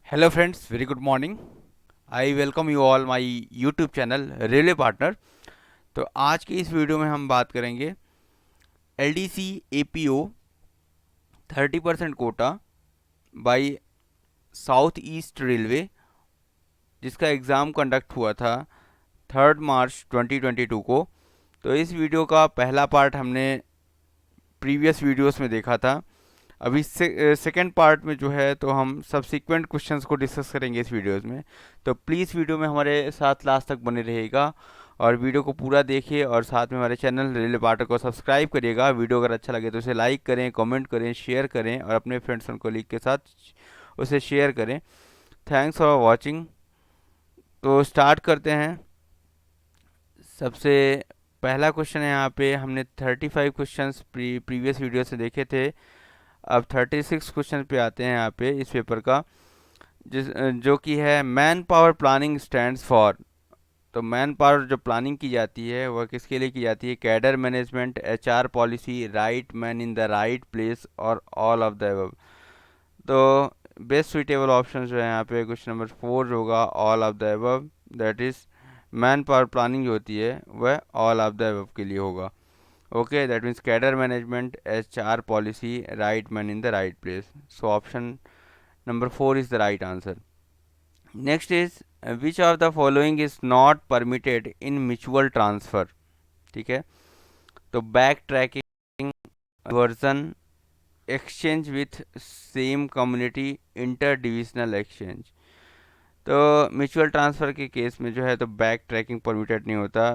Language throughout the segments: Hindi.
Hello friends, very good morning. I welcome you all my YouTube channel railway partner. तो आज की इस वीडियो में हम बात करेंगे LDC APO 30% quota by South East railway, जिसका एग्ज़ाम कंडक्ट हुआ था 3 मार्च 2022 को। तो इस वीडियो का पहला पार्ट हमने प्रीवियस वीडियोस में देखा था। अभी सेकेंड पार्ट में जो है तो हम सब्सिक्वेंट क्वेश्चंस को डिस्कस करेंगे इस वीडियोस में। तो प्लीज़ वीडियो में हमारे साथ लास्ट तक बने रहिएगा और वीडियो को पूरा देखिए और साथ में हमारे चैनल रेलवे पार्टनर को सब्सक्राइब करिएगा। वीडियो अगर अच्छा लगे तो उसे लाइक करें, कमेंट करें, शेयर करें और अपने फ्रेंड्स एंड कोलीग के साथ उसे शेयर करें। Thanks for watching. तो स्टार्ट करते हैं। सबसे पहला क्वेश्चन है, यहाँ पे हमने 35 क्वेश्चंस प्रीवियस वीडियो से देखे थे। अब 36 क्वेश्चन पे आते हैं यहाँ पे इस पेपर का, जो कि है man power planning stands for. तो मैन पावर जो प्लानिंग की जाती है वह किसके लिए की जाती है? Cadre management, HR policy, right man in the right place और ऑल ऑफ द अबव। तो बेस्ट सुइटेबल ऑप्शन जो है यहाँ पे क्वेश्चन नंबर 4 होगा, all of the above. That is man power planning जो होती है वह ऑल ऑफ द अबव के लिए होगा। Okay, that means cadre management, HR policy, right man in the right place. So option number 4 is the right answer. Next is which of the following is not permitted in mutual transfer? ठीक है, तो back tracking, version, exchange with same community, inter divisional exchange. तो म्यूचुअल ट्रांसफ़र के केस में जो है तो बैक ट्रैकिंग परमिटेड नहीं होता।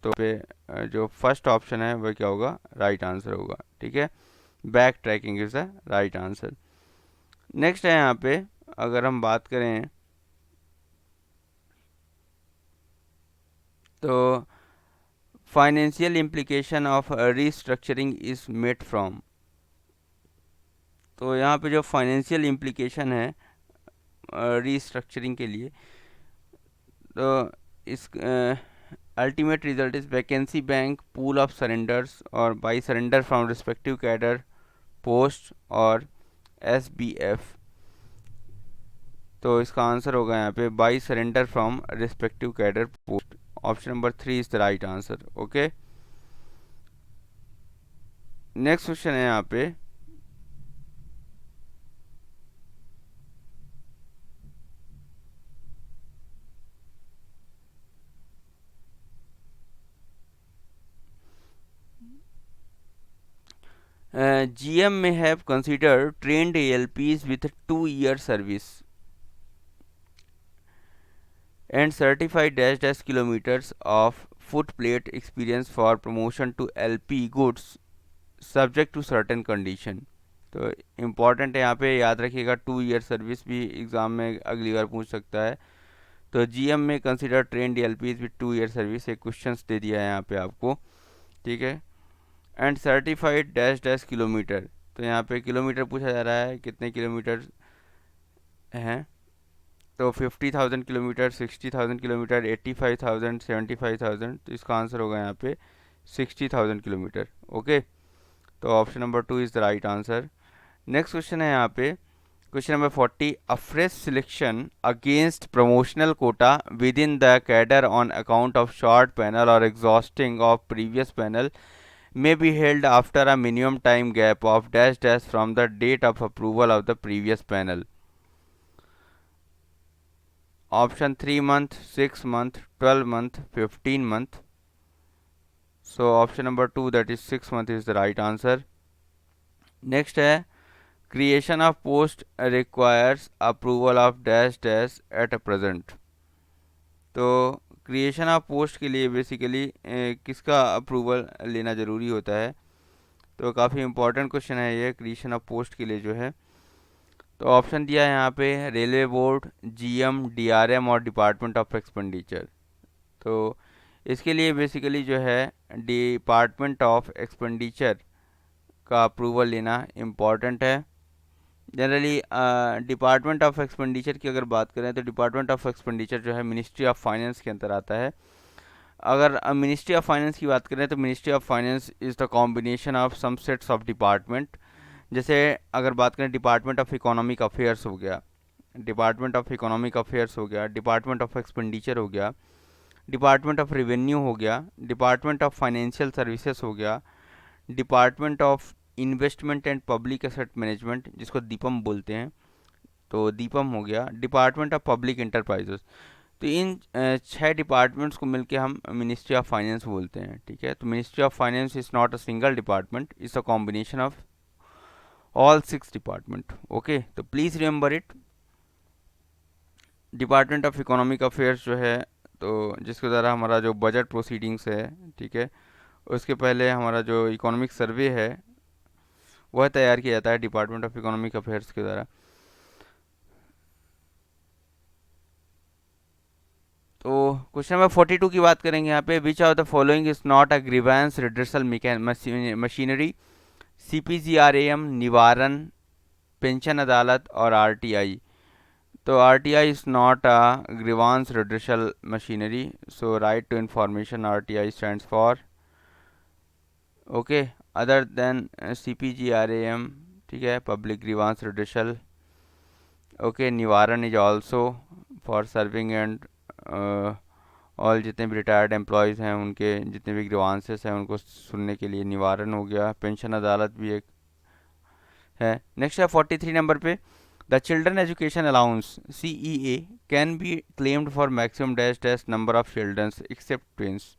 तो पे जो फर्स्ट ऑप्शन है वह क्या होगा? राइट आंसर होगा। ठीक है, backtracking is the right answer. Next है यहाँ पे, अगर हम बात करें तो financial implication of restructuring is met from. तो यहाँ पे जो फाइनेंशियल इम्प्लीकेशन है रीस्ट्रक्चरिंग के लिए, तो इस ultimate result is vacancy bank, pool of surrenders और by surrender from respective cadre post और SBF। तो इसका आंसर होगा यहाँ पे by surrender from respective cadre post. Option number 3 is the right answer. Okay, next question है यहाँ पे, GM may have considered trained ALPs with 2-year service and certified dash dash kilometers of footplate experience for promotion to LP goods subject to certain condition। तो इम्पॉर्टेंट है यहाँ पे, याद रखिएगा 2 ईयर सर्विस भी एग्ज़ाम में अगली बार पूछ सकता है। तो GM में consider trend LPs with 2 year service, एक क्वेश्चन दे दिया है यहाँ पे आपको। ठीक है, and certified dash dash kilometre, तो यहाँ पे किलोमीटर पूछा जा रहा है, कितने किलोमीटर हैं? तो 50,000 किलोमीटर, 60,000 किलोमीटर, 85,000, 75,000। तो इसका आंसर होगा यहाँ पे 60,000 किलोमीटर। ओके, तो option number 2 is the right answer. Next question है यहाँ पे, question number 40, a fresh selection against promotional quota within the cadre on account of short panel और exhausting of previous panel may be held after a minimum time gap of dash dash from the date of approval of the previous panel. Option 3 month, 6 month, 12 month, 15 month. So option number 2, that is 6 month, is the right answer. Next है, creation of post requires approval of dash dash at present। तो क्रिएशन ऑफ पोस्ट के लिए बेसिकली किसका अप्रूवल लेना ज़रूरी होता है? तो काफ़ी इंपॉर्टेंट क्वेश्चन है ये, क्रिएशन ऑफ पोस्ट के लिए जो है। तो ऑप्शन दिया है यहाँ पे रेलवे बोर्ड, GM, DRM और डिपार्टमेंट ऑफ एक्सपेंडिचर। तो इसके लिए बेसिकली जो है डिपार्टमेंट ऑफ एक्सपेंडिचर का अप्रूवल लेना इम्पॉर्टेंट है। जनरली डिपार्टमेंट ऑफ एक्सपेंडिचर की अगर बात करें तो डिपार्टमेंट ऑफ एक्सपेंडिचर जो है मिनिस्ट्री ऑफ फाइनेंस के अंदर आता है। अगर मिनिस्ट्री ऑफ फाइनेंस की बात करें तो ministry of finance is the combination of some sets of department. जैसे अगर बात करें डिपार्टमेंट ऑफ इकोनॉमिक अफेयर्स हो गया, डिपार्टमेंट ऑफ इकोनॉमिक अफेयर्स हो गया, डिपार्टमेंट ऑफ एक्सपेंडिचर हो गया, डिपार्टमेंट ऑफ रेवेन्यू हो गया, डिपार्टमेंट ऑफ फाइनेंशियल सर्विसेज हो गया, department of investment and public asset management जिसको दीपम बोलते हैं, तो दीपम हो गया, डिपार्टमेंट ऑफ पब्लिक इंटरप्राइजेस। तो इन 6 डिपार्टमेंट्स को मिलके हम मिनिस्ट्री ऑफ फाइनेंस बोलते हैं। ठीक है, तो ministry of finance is not a single department, it's a combination of all 6 department. Okay, तो please remember it. Department of economic affairs जो है, तो जिसके द्वारा हमारा जो बजट प्रोसीडिंग्स है, ठीक है, उसके पहले हमारा जो इकोनॉमिक सर्वे है वह तैयार किया जाता है डिपार्टमेंट ऑफ इकोनॉमिक अफेयर्स के द्वारा। तो क्वेश्चन नंबर 42 की बात करेंगे यहाँ पे, which of the following is not a grievance redressal machinery? CPGRAM, Nivaran, pension अदालत और RTI। तो RTI is not a grievance redressal machinery, so right to information RTI stands for, okay, other than CPGRAM, ठीक है, public grievance redressal. Okay, Nivaran is also for serving and all जितने भी रिटायर्ड एम्प्लॉयज़ हैं उनके जितने भी ग्रीवांसेस हैं उनको सुनने के लिए निवारण हो गया। पेंशन अदालत भी एक है। नेक्स्ट है 43 नंबर पे, the children education allowance CEA can be claimed for maximum dash dash number of childrens except twins.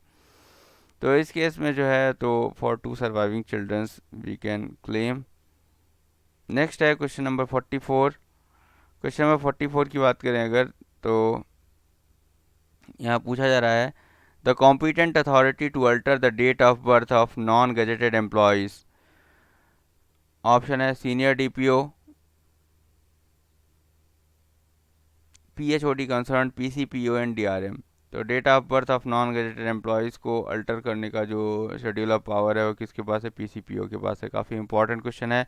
तो इस केस में जो है तो for 2 surviving childrens we can claim. Next है क्वेश्चन नंबर 44। क्वेश्चन नंबर 44 की बात करें अगर, तो यहाँ पूछा जा रहा है, the competent authority to alter the date of birth of non gazetted employees. Option है senior DPO, PHOD concern, PCPO and DRM। तो date of birth of non gazetted employees को अल्टर करने का जो शेड्यूल ऑफ पावर है वो किसके पास है? PCPO के पास है। काफ़ी इंपॉर्टेंट क्वेश्चन है,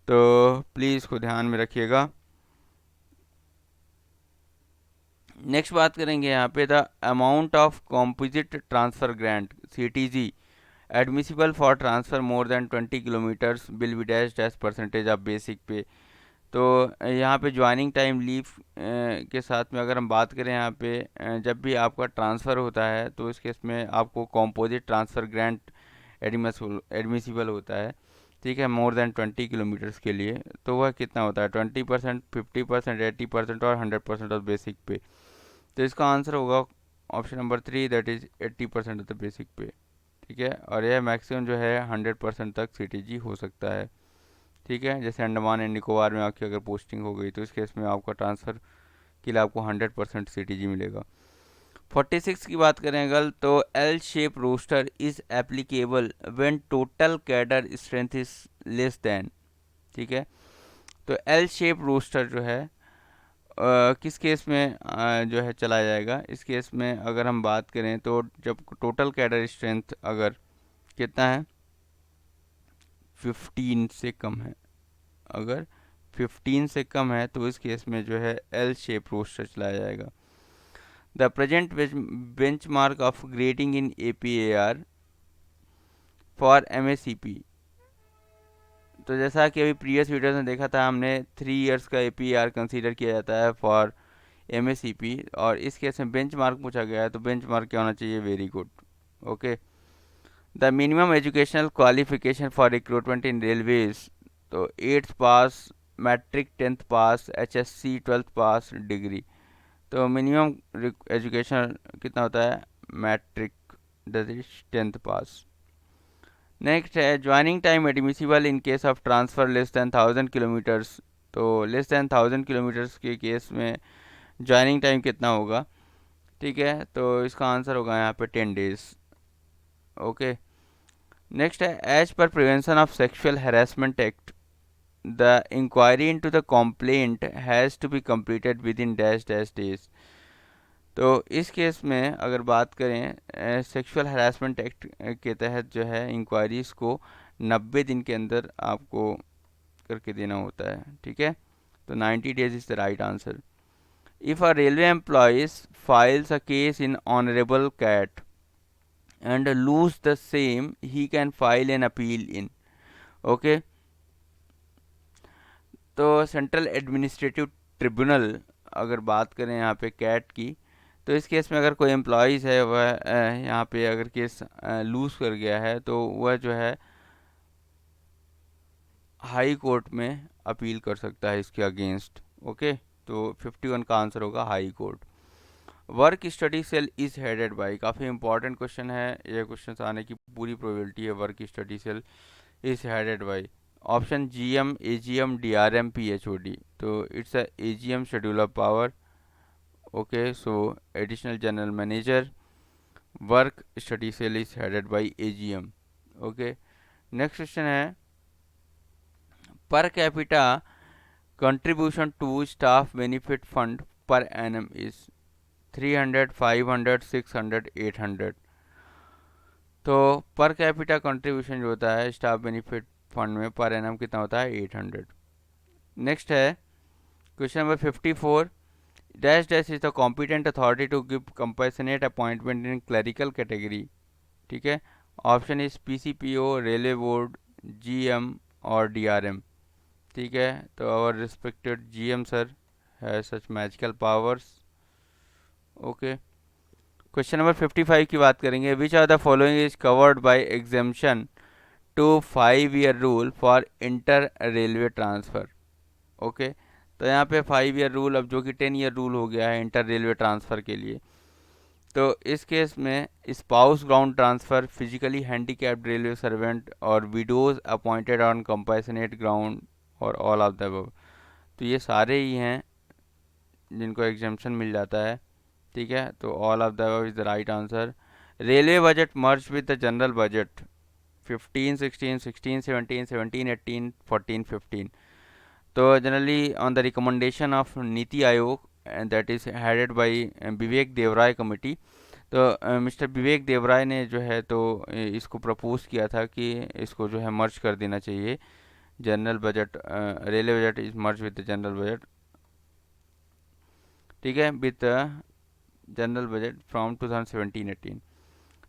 तो प्लीज़ इसको ध्यान में रखिएगा। नेक्स्ट बात करेंगे यहाँ पे, the amount of composite transfer grant CTG admissible for transfer more than 20 kilometres will be dash dash percentage of basic पे। तो यहाँ पे ज्वाइनिंग टाइम लीव के साथ में अगर हम बात करें यहाँ पे, जब भी आपका ट्रांसफ़र होता है तो इस केस में आपको कॉम्पोजिट ट्रांसफ़र ग्रांट एडमिसिबल होता है। ठीक है, मोर देन 20 किलोमीटर्स के लिए। तो वह कितना होता है? 20%, 50%, 80% और 100% ऑफ बेसिक पे। तो इसका आंसर होगा option number 3, that is 80% of the basic पे। ठीक है, और यह मैक्सिमम जो है 100% तक CTG हो सकता है। ठीक है, जैसे अंडमान एंड निकोबार में आपकी अगर पोस्टिंग हो गई तो इस केस में आपका ट्रांसफ़र के लिए आपको 100% CTG मिलेगा। 46 की बात करें अगर, तो L shape roster is applicable when total cadre strength is less than. ठीक है, तो L शेप रोस्टर जो है किस केस में जो है चला जाएगा? इस केस में अगर हम बात करें तो जब टोटल कैडर स्ट्रेंथ अगर कितना है, 15 से कम है, अगर 15 से कम है तो इस केस में जो है L शेप रोस्टर चलाया जाएगा। The present benchmark of grading in APAR for MACP। तो जैसा कि अभी प्रीवियस वीडियोस में देखा था हमने, 3 इयर्स का APAR कंसीडर किया जाता है फॉर MACP, और इस केस में बेंचमार्क पूछा गया है तो बेंचमार्क क्या होना चाहिए? Very good. Okay, the minimum educational qualification for recruitment in railways, तो 8th pass, matric 10th pass, HSC 12th pass, degree. तो मिनिमम एजुकेशन कितना होता है? Matric, that is 10th pass. Next है joining time admissible in case of transfer less than 1000 kilometres. तो लेस दैन 1000 किलोमीटर्स के केस में ज्वाइनिंग टाइम कितना होगा? ठीक है, तो इसका आंसर होगा यहाँ पे 10 डेज। ओके, नेक्स्ट है as per prevention of sexual harassment act the inquiry into the complaint has to be completed within dash dash days. तो इस केस में अगर बात करें सेक्सुअल हैरेसमेंट एक्ट के तहत जो है इंक्वायरीज़ को 90 दिन के अंदर आपको करके देना होता है। ठीक है, तो 90 days is the right answer. If a railway employees files a case in honourable CAT and lose the same, he can file an appeal in। okay, तो सेंट्रल एडमिनिस्ट्रेटिव ट्रिब्यूनल अगर बात करें यहाँ पे कैट की, तो इस केस में अगर कोई एम्प्लॉइज़ है वह यहाँ पे अगर केस लूज़ कर गया है तो वह जो है हाई कोर्ट में अपील कर सकता है इसके अगेंस्ट। ओके, तो 51 का आंसर होगा high court. Work study cell is headed by, काफ़ी इंपॉर्टेंट क्वेश्चन है, ये क्वेश्चन आने की पूरी प्रोबेबिलिटी है। Work study cell is headed by option GM, AGM, DRM, PHOD. तो it's a AGM scheduler power. Okay, so additional general manager, work study cell is headed by AGM. Okay, next question है per capita contribution to staff benefit fund per annum is 300, 500, 600, 800। तो पर कैपिटा कंट्रीब्यूशन जो होता है स्टाफ बेनिफिट फंड में पर एनम कितना होता है 800। नेक्स्ट है question number 54, dash dash is the competent authority to give compassionate appointment in clerical category. ठीक है, option is PCPO, railway board, GM और डीआरएम। ठीक है, तो आवर रिस्पेक्टेड जीएम सर है such magical powers. Okay, question number 55 की बात करेंगे। Which are the following is covered by exemption to 5 year rule for inter railway transfer. Okay, तो यहाँ पे 5 ईयर रूल अब जो कि 10 ईयर रूल हो गया है इंटर रेलवे ट्रांसफ़र के लिए। तो इस केस में spouse ground transfer, physically handicapped railway servant और widows appointed on compassionate ground और ऑल ऑफ द अबव। तो ये सारे ही हैं जिनको एग्जेम्पशन मिल जाता है। ठीक है, तो all of the above is the right answer. Railway budget merge with the general budget 15, 16, 16, 17, 17, 18, 14, 15। तो generally on the recommendation of NITI Aayog that is headed bye Vivek Devaraya committee. तो मिस्टर विवेक देवराय ने जो है तो इसको प्रपोज किया था कि इसको जो है मर्ज कर देना चाहिए general budget, railway budget is merge with the general budget. ठीक है, with general budget from 2017-18।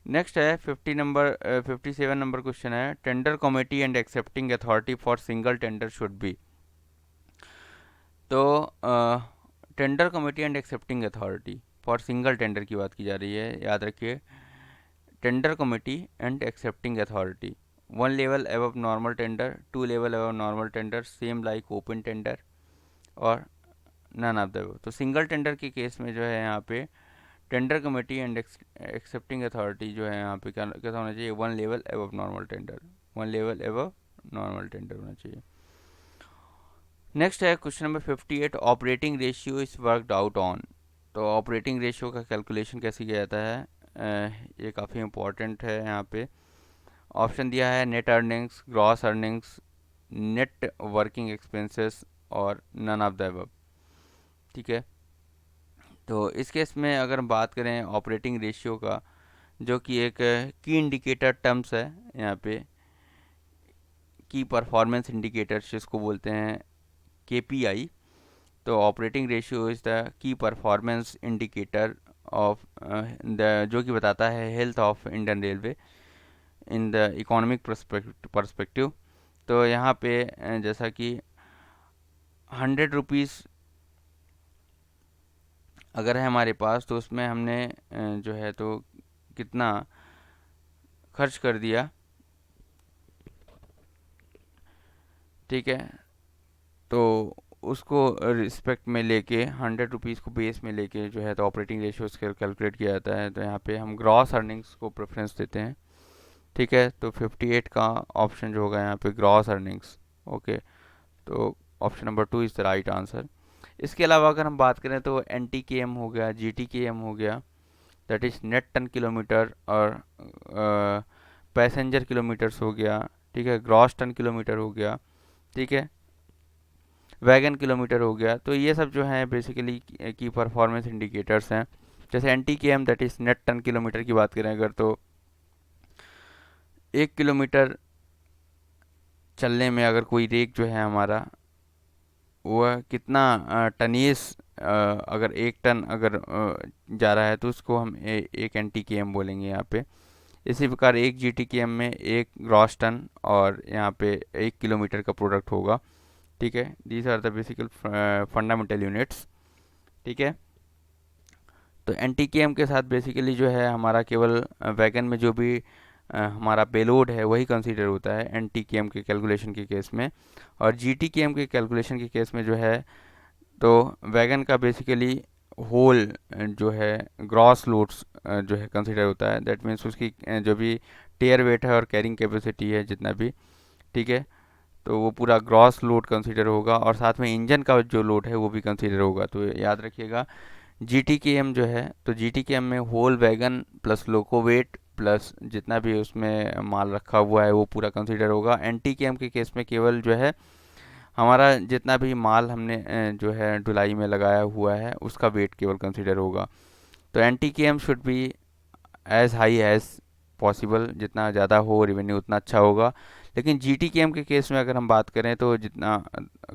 Next है 57 नंबर क्वेश्चन है tender committee and accepting authority for single tender should be. तो tender committee and accepting authority for single tender की बात की जा रही है, याद रखिए। Tender committee and accepting authority 1 level above normal tender, 2 level above normal tender, same like open tender और नन ऑफ द अबव। तो सिंगल टेंडर के केस में जो है यहाँ पे tender committee and accepting authority जो है यहाँ पे कैसा होना चाहिए 1 level above normal tender, 1 level above normal tender होना चाहिए। नेक्स्ट है question number 58, operating ratio is worked out on. तो ऑपरेटिंग रेशियो का कैलकुलेशन कैसे किया जाता है, ये काफ़ी इंपॉर्टेंट है। यहाँ पे ऑप्शन दिया है net earnings, gross earnings, net working expenses और नन ऑफ द अबव। ठीक है, तो इस केस में अगर हम बात करें ऑपरेटिंग रेशियो का, जो कि एक की इंडिकेटर टर्म्स है यहाँ पे, की परफॉर्मेंस इंडिकेटर्स जिसको बोलते हैं केपीआई। तो operating ratio is the key performance indicator of the, जो कि बताता है health of Indian railway in the economic perspective. तो यहाँ पे जैसा कि 100 रुपीज़ अगर है हमारे पास, तो उसमें हमने जो है तो कितना खर्च कर दिया। ठीक है, तो उसको रिस्पेक्ट में लेके 100 रुपीज़ को बेस में लेके जो है तो ऑपरेटिंग रेशियो कैलकुलेट किया जाता है। तो यहाँ पे हम ग्रॉस अर्निंग्स को प्रेफरेंस देते हैं। ठीक है, तो 58 का ऑप्शन जो होगा यहाँ पे ग्रॉस अर्निंग्स। ओके, तो option number 2 is the right answer. इसके अलावा अगर हम बात करें तो NTKM हो गया, GTKM हो गया, that is net ton kilometre, और पैसेंजर किलोमीटर्स हो गया। ठीक है, ग्रॉस टन किलोमीटर हो गया। ठीक है, वैगन किलोमीटर हो गया। तो ये सब जो हैं बेसिकली की परफॉर्मेंस इंडिकेटर्स हैं। जैसे NTKM that is net ton kilometre की बात करें अगर, तो 1 किलोमीटर चलने में अगर कोई रेक जो है हमारा वह कितना टनीस, अगर 1 टन अगर जा रहा है तो उसको हम एक NTKM बोलेंगे यहाँ पे। इसी प्रकार 1 GTKM में 1 ग्रॉस टन और यहाँ पे 1 किलोमीटर का प्रोडक्ट होगा। ठीक है, these are the basical fundamental units. ठीक है, तो एनटीकेएम के साथ बेसिकली जो है हमारा केवल वैगन में जो भी हमारा पेलोड है वही कंसीडर होता है एनटीकेएम के कैलकुलेशन के केस में। और जीटीकेएम के कैलकुलेशन के केस में जो है तो वैगन का बेसिकली होल जो है ग्रॉस लोड्स जो है कंसीडर होता है। दैट मीन्स उसकी जो भी टेयर वेट है और कैरिंग कैपेसिटी है जितना भी, ठीक है, तो वो पूरा ग्रॉस लोड कंसीडर होगा और साथ में इंजन का जो लोड है वो भी कंसीडर होगा। तो याद रखिएगा जीटीकेएम जो है, तो जीटीकेएम में होल वैगन प्लस लोको वेट प्लस जितना भी उसमें माल रखा हुआ है वो पूरा कंसीडर होगा। एनटीकेएम के केस में केवल जो है हमारा जितना भी माल हमने जो है ढुलाई में लगाया हुआ है उसका वेट केवल कंसीडर होगा। तो NTKM should be as high as possible, जितना ज़्यादा हो रेवेन्यू उतना अच्छा होगा। लेकिन जीटीकेएम के केस में अगर हम बात करें तो जितना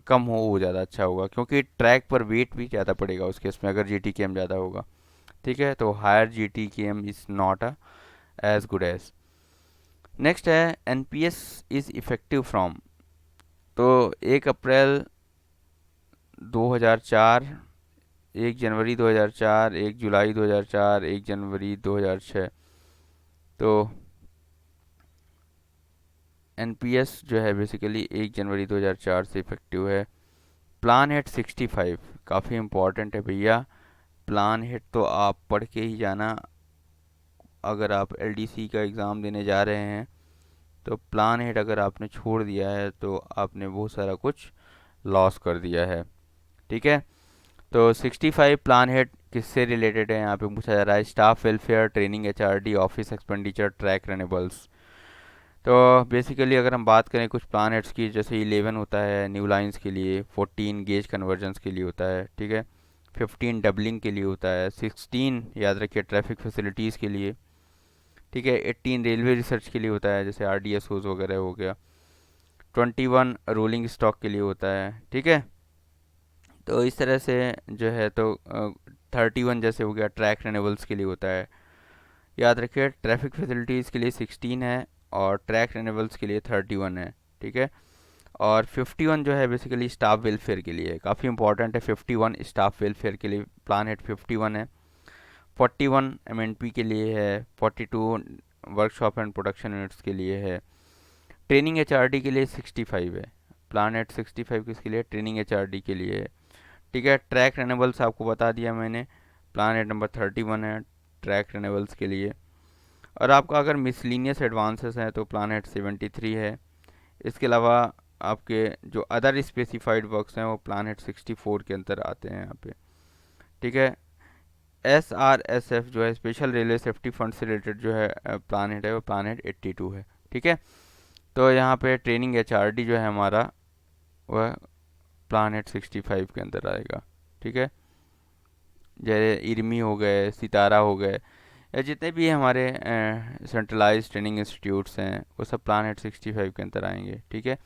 कम हो वो ज़्यादा अच्छा होगा, क्योंकि ट्रैक पर वेट भी ज़्यादा पड़ेगा उस केस में अगर जीटीकेएम ज़्यादा होगा। ठीक है, तो higher GTKM is not as good as. Next है एनपीएस इज़ इफेक्टिव फ्रॉम। तो 1 अप्रैल 2004, 1 जनवरी 2004, 1 जुलाई 2004, 1 जनवरी 2006। तो एनपीएस जो है बेसिकली 1 जनवरी 2004 से इफेक्टिव है। प्लान हेड 65 काफ़ी इम्पॉर्टेंट है भैया। प्लान हेड तो आप पढ़ के ही जाना, अगर आप एलडीसी का एग्ज़ाम देने जा रहे हैं तो प्लान हेड अगर आपने छोड़ दिया है तो आपने बहुत सारा कुछ लॉस कर दिया है। ठीक है, तो 65 प्लान हेड किससे रिलेटेड है यहाँ पे पूछा जा रहा है। Staff welfare, training, HRD, office expenditure, track renewables. तो बेसिकली अगर हम बात करें कुछ प्लान हेड्स की, जैसे 11 होता है न्यू लाइंस के लिए, 14 गेज कन्वर्जन्स के लिए होता है, ठीक है, 15 डबलिंग के लिए होता है, 16 याद रखिए ट्रैफिक फैसिलिटीज़ के लिए, ठीक है, 18 रेलवे रिसर्च के लिए होता है जैसे आरडीएसओज वगैरह हो गया, 21 रोलिंग स्टॉक के लिए होता है। ठीक है, तो इस तरह से जो है तो 31 जैसे हो गया ट्रैक रेनेबल्स के लिए होता है। याद रखिए ट्रैफिक फैसिलिटीज़ के लिए 16 है और ट्रैक रेनेबल्स के लिए 31 है। ठीक है, और 51 जो है बेसिकली स्टाफ वेलफेयर के लिए काफ़ी इंपॉर्टेंट है। 51 स्टाफ वेलफेयर के लिए प्लान हेड 51 है। 41 एमएनपी के लिए है। 42 वर्कशॉप एंड प्रोडक्शन यूनिट्स के लिए है। ट्रेनिंग एचआरडी के लिए 65 है। प्लान हेड 65 किसके लिए, ट्रेनिंग एचआरडी के लिए है। ठीक है, ट्रैक रेनेबल्स आपको बता दिया मैंने, प्लान हेड नंबर 31 है ट्रैक रेनेबल्स के लिए। और आपका अगर मिसलिनियस एडवांसेस हैं तो प्लान हेड 73 है। इसके अलावा आपके जो अदर स्पेसिफाइड वर्क्स हैं वो प्लान हेड 64 के अंदर आते हैं यहाँ पे। ठीक है, SRSF जो है स्पेशल रेलवे सेफ्टी फंड से रिलेटेड जो है प्लान हेड है वो प्लान हेड 82 है। ठीक है, तो यहाँ पे ट्रेनिंग एचआरडी जो है हमारा वह प्लान हेड 65 के अंदर आएगा। ठीक है, जैसे इरमी हो गए, सितारा हो गए, या जितने भी हमारे सेंट्रलाइज ट्रेनिंग इंस्टीट्यूट्स हैं वो सब प्लान हेड 65 के अंदर आएंगे। ठीक है,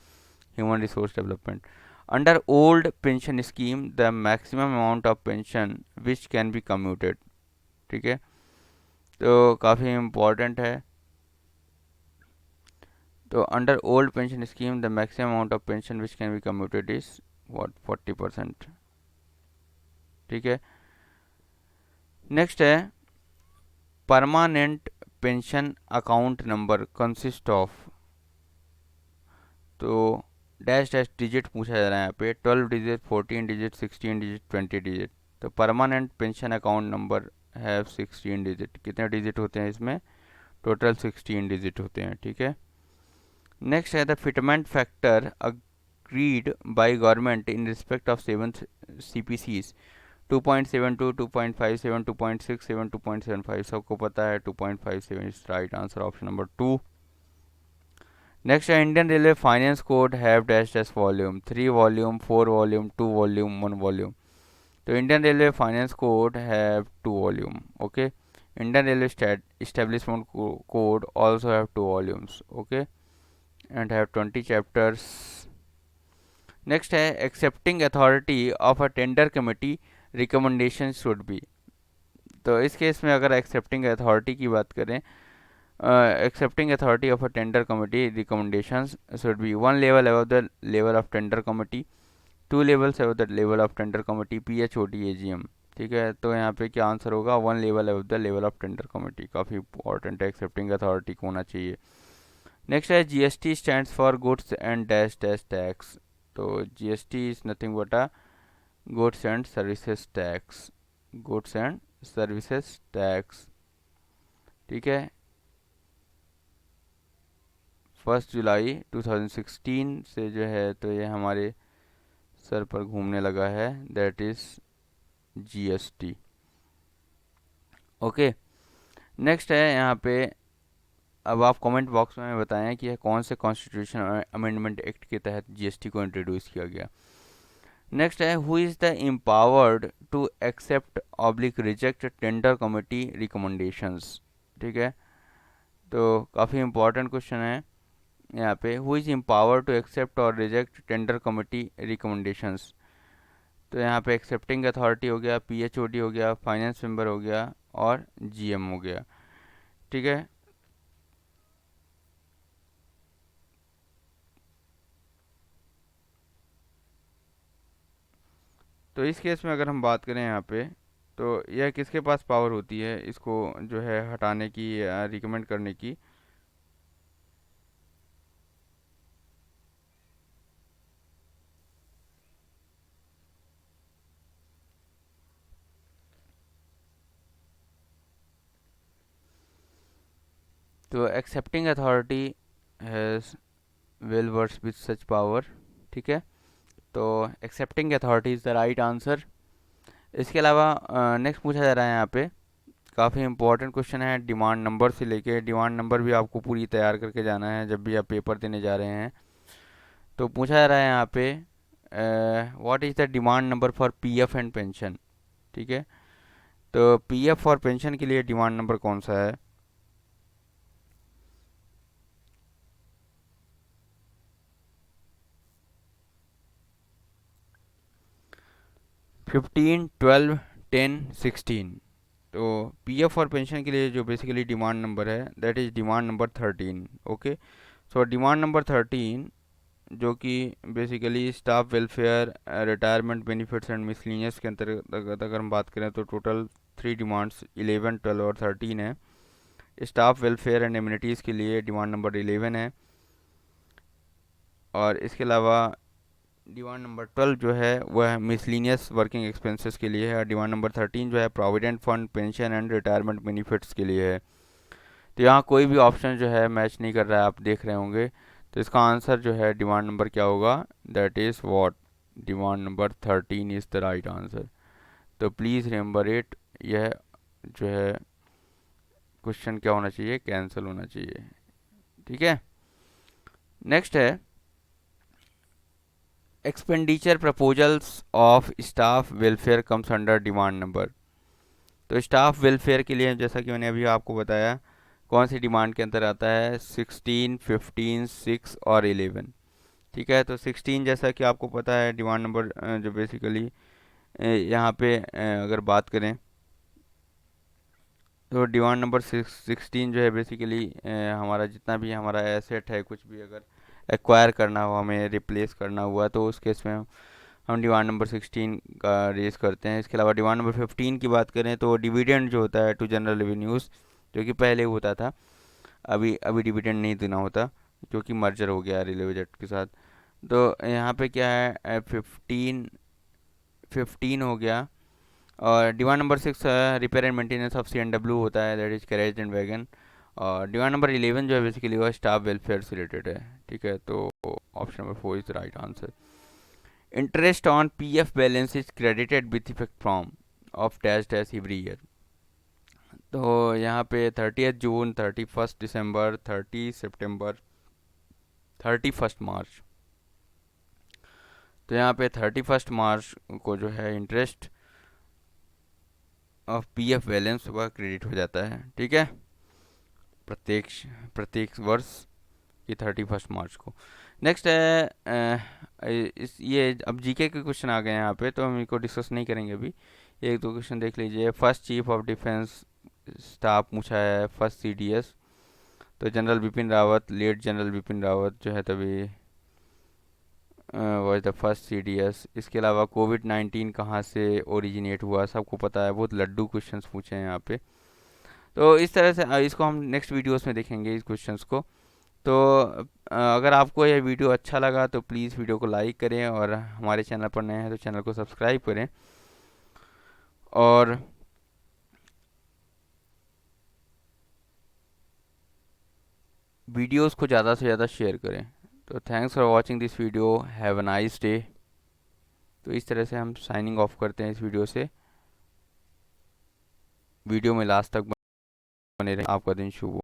human resource development. Under old pension scheme the maximum amount of pension which can be commuted. ठीक है, तो काफ़ी इम्पोर्टेंट है। तो under old pension scheme the maximum amount of pension which can be commuted is what 40%। ठीक है, नेक्स्ट है permanent pension account number consist of. तो डैश डैश डिजिट पूछा जा रहा है यहाँ पे, 12 डिजिट, 14 डिजिट, 16 डिजिट, 20 डिजिट। तो परमानेंट पेंशन अकाउंट नंबर है 16 डिजिट। कितने डिजिट होते हैं इसमें, टोटल 16 डिजिट होते हैं। ठीक है, नेक्स्ट है the fitment factor agreed by government in respect of 7th CPCs। 2.72, 2.57, 2.67, 2.75 सबको पता है 2.57 is right answer, option number 2। Next है Indian railway finance code have dash dash volume, 3 volume, 4 volume, 2 volume, 1 volume. तो Indian railway finance code have 2 volume. Okay, Indian railway establishment code also have 2 volumes. Okay, and have 20 chapters. Next है accepting authority of a tender committee recommendation should be. तो इस केस में अगर एक्सेप्टिंग अथॉरिटी की बात करें, accepting authority of a tender committee recommendations should be one level above the level of tender committee, two levels है the level of tender committee, PHOT AGM। ठीक है, तो यहाँ पे क्या आंसर होगा, वन लेवल है the level of tender committee. काफ़ी इंपॉर्टेंट है, एक्सेप्टिंग अथॉरिटी को होना चाहिए। नेक्स्ट है GST stands for goods and dash dash tax. तो GST is nothing but a goods and services tax, goods and services tax. ठीक है, 1 जुलाई 2016 से जो है तो ये हमारे सर पर घूमने लगा है, that is GST। Okay, next है यहाँ पे, अब आप कमेंट बॉक्स में बताएं कि यह कौन से कॉन्स्टिट्यूशन अमेंडमेंट एक्ट के तहत GST को इंट्रोड्यूस किया गया। नेक्स्ट है, who is the empowered to accept oblique reject tender committee recommendations. ठीक है, तो काफ़ी इंपॉर्टेंट क्वेश्चन है यहाँ पे, who is empowered to accept or reject tender committee recommendations. तो यहाँ पे एक्सेप्टिंग अथॉरिटी हो गया, PHOT हो गया, फाइनेंस मेंबर हो गया और GM हो गया। ठीक है, तो इस केस में अगर हम बात करें यहाँ पे, तो यह किसके पास पावर होती है इसको जो है हटाने की या रिकमेंड करने की। तो accepting authority has well words with such power. ठीक है, तो accepting authority is the right answer. इसके अलावा नेक्स्ट पूछा जा रहा है यहाँ पे, काफ़ी इंपॉर्टेंट क्वेश्चन है, डिमांड नंबर से लेके, डिमांड नंबर भी आपको पूरी तैयार करके जाना है जब भी आप पेपर देने जा रहे हैं। तो पूछा जा रहा है यहाँ पे, what is the demand number for PF and pension. ठीक है, तो PF और पेंशन के लिए डिमांड नंबर कौन सा है। 15, 12, 10, 16। तो PF और पेंशन के लिए जो बेसिकली डिमांड नंबर है that is demand number 13। Okay, so demand number 13 जो कि basically staff welfare, retirement benefits and miscellaneous के अंतर्गत अगर हम बात करें तो टोटल 3 डिमांड्स 11, 12 और 13 है। स्टाफ वेलफेयर एंड एमिनिटीज़ के लिए डिमांड नंबर 11 है, और इसके अलावा डिमांड नंबर 12 जो है वह मिसलिनियस वर्किंग एक्सपेंसेस के लिए है, और डिमांड नंबर 13 जो है provident fund, pension and retirement benefits के लिए है। तो यहाँ कोई भी ऑप्शन जो है मैच नहीं कर रहा है, आप देख रहे होंगे। तो इसका आंसर जो है डिमांड नंबर क्या होगा, that is what, demand number 13 is the right answer. तो प्लीज़ रिमेंबर इट, यह जो है क्वेश्चन क्या होना चाहिए, कैंसिल होना चाहिए। ठीक है, नेक्स्ट है, expenditure proposals of staff welfare comes under demand number. तो स्टाफ वेलफेयर के लिए जैसा कि मैंने अभी आपको बताया कौन सी डिमांड के अंदर आता है, 16, 15, 6 और 11। ठीक है, तो 16 जैसा कि आपको पता है डिमांड नंबर जो बेसिकली यहाँ पे अगर बात करें तो डिमांड नंबर 16 जो है बेसिकली हमारा जितना भी हमारा एसेट है, कुछ भी अगर एक्वायर करना हो, हमें रिप्लेस करना हुआ, तो उस केस में हम डिमांड नंबर 16 का रेज करते हैं। इसके अलावा डिमांड नंबर 15 की बात करें तो डिविडेंड जो होता है टू जनरल रेवेन्यूज़, जो कि पहले होता था, अभी अभी डिविडेंड नहीं देना होता क्योंकि मर्जर हो गया रेलवे बजट के साथ। तो यहाँ पे क्या है, 15 हो गया। और demand number 6 repair and maintenance of CNW होता है, that is carriage and wagon. और डिमांड नंबर 11 जो है बेसिकली वह स्टाफ वेलफेयर से रिलेटेड है। ठीक है, तो option number 4 is the right answer. Interest on PF balance is credited with effect from of dash dash every year. तो यहाँ पे 30 जून, 31 दिसंबर, 30 सितंबर, 31 मार्च। तो यहाँ पे 31 मार्च को जो है इंटरेस्ट ऑफ PF बैलेंस वह क्रेडिट हो जाता है। ठीक है, प्रत्येक प्रत्येक वर्ष की 31 मार्च को। नेक्स्ट है इस ये अब GK के क्वेश्चन आ गए हैं यहाँ पे, तो हम इनको डिस्कस नहीं करेंगे अभी। एक दो क्वेश्चन देख लीजिए। First chief of defence staff पूछा है, फर्स्ट CDS। तो general Bipin Rawat, late general Bipin Rawat जो है तभी वॉज द फर्स्ट CDS। इसके अलावा कोविड-19 कहाँ से ओरिजिनेट हुआ, सबको पता है। बहुत लड्डू क्वेश्चंस पूछे हैं यहाँ पे। तो इस तरह से इसको हम नेक्स्ट वीडियोस में देखेंगे इस क्वेश्चंस को। तो अगर आपको यह वीडियो अच्छा लगा तो प्लीज़ वीडियो को लाइक करें, और हमारे चैनल पर नए हैं तो चैनल को सब्सक्राइब करें, और वीडियोस को ज़्यादा से ज़्यादा शेयर करें। तो thanks for watching this video, have a nice day. तो इस तरह से हम साइनिंग ऑफ करते हैं इस वीडियो से। वीडियो में लास्ट तक बने रहें। आपका दिन शुभ हो।